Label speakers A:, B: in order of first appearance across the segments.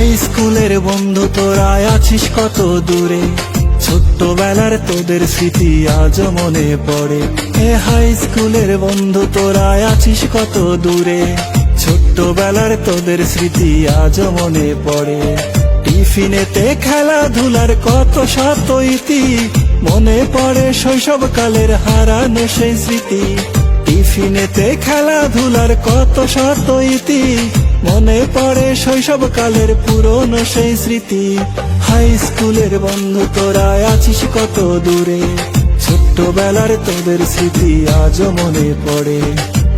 A: High স্কুলের বন্ধু তোরা আছিস কত দূরে, ছোট্টবেলার তোদের স্মৃতি আজও মনে পড়ে। হাই স্কুলের বন্ধু তোরা আছিস কত দূরে, ছোট্টবেলার তোদের স্মৃতি আজও মনে পড়ে। টিফিনেতে খেলাধুলার কত শত ইতি, মনে পড়ে শৈশবকালের হারানো সেই স্মৃতি। টিফিনেতে খেলাধুলার কত শত ইতি, মনে পড়ে শৈশবকালের পুরনো সেই স্মৃতি। হাই স্কুলের বন্ধু তোরা আছিস কত দূরে, ছোট্টবেলার তোদের স্মৃতি আজও মনে পড়ে।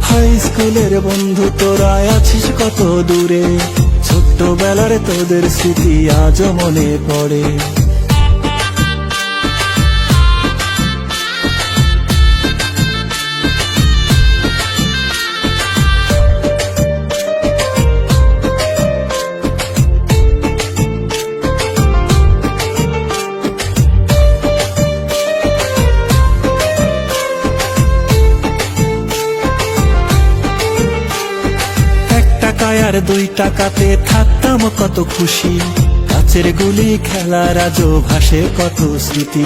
A: হাই স্কুলের বন্ধু তোরা আছিস কত দূরে, ছোট্টবেলার তোদের স্মৃতি আজও মনে পড়ে। আর 2 টাকাতে থাকতাম কত খুশি, কাচের গুলি খেলার আজও ভাসে কত স্মৃতি।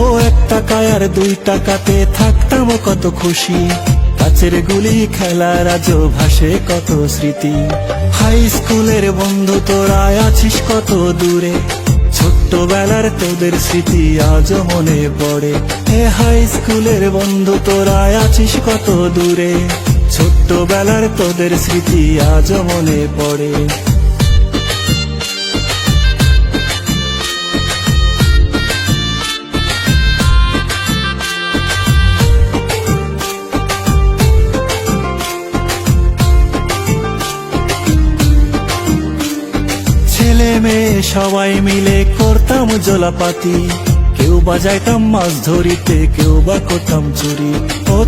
A: 1 টাকায় আর 2 টাকাতে থাকতাম কত খুশি, কাচের গুলি খেলার আজও ভাসে কত স্মৃতি। হাই স্কুলের বন্ধু তোরা আছিস কত দূরে, ছোট্টবেলার তোদের স্মৃতি আজও মনে পড়ে। হাই স্কুলের বন্ধু তোরা আছিস কত দূরে, ছোট্টবেলার তোদের স্মৃতি আজও মনে পড়ে। ছেলে মেয়ে সবাই মিলে করতাম জলাপাতি, কেউ বাজাইতাম মাছ ধরিতে, কেউ বা করতাম চুরি।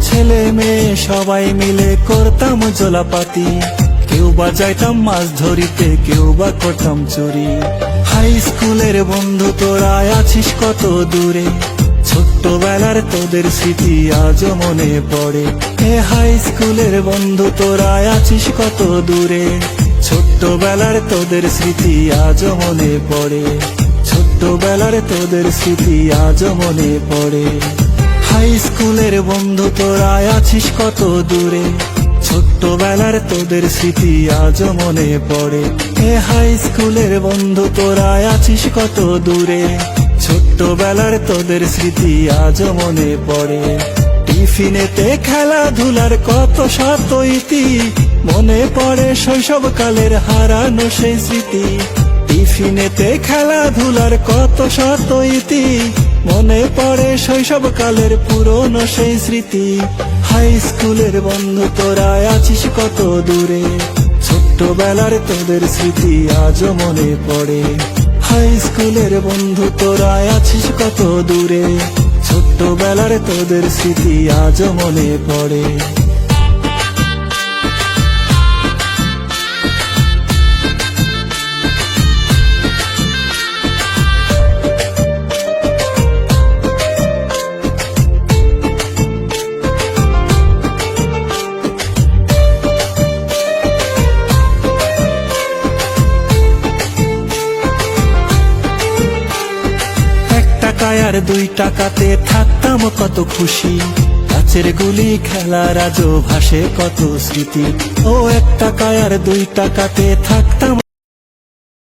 A: ছেলে মেয়ে সবাই মিলে করতাম জলাপাতি, কেউ বাজাইতাম মাছ ধরিতে, কেউ বা করতাম চুরি। হাই স্কুলের বন্ধু তোরা আছিস কত দূরে, ছোট্টবেলার তোদের স্মৃতি আজও মনে পড়ে। হাই স্কুলের বন্ধু তোরা আছিস কত দূরে, ছোট্টবেলার তোদের স্মৃতি আজও মনে পড়ে। ছোট্টবেলার তোদের স্মৃতি আজও মনে পড়ে। হাই স্কুলের বন্ধু তোরা আছিস কত দূরে, ছোট্টবেলার তোদের স্মৃতি আজও মনে পড়ে। হাই স্কুলের বন্ধু তোরা আছিস কত দূরে, ছোট্টবেলার তোদের স্মৃতি আজও মনে পড়ে। টিফিনেতে খেলাধুলার কত শত ইতি, মনে পড়ে শৈশবকালের হারানো সেই স্মৃতি। টিফিনেতে খেলাধুলার কত শত ইতি, মনে পড়ে শৈশবকালের পুরনো সেই স্মৃতি। হাই স্কুলের বন্ধু তোরা আছিস কত দূরে, ছোট্টবেলার তোদের স্মৃতি আজও মনে পড়ে। হাই স্কুলের বন্ধু তোরা আছিস কত দূরে, ছোট্টবেলার তোদের স্মৃতি আজও মনে পড়ে। আর 2 টাকাতে থাকতাম কত খুশি, কাচের গুলি খেলার আজও ভাসে কত স্মৃতি। 1 টাকায় আর 2 টাকাতে থাকতাম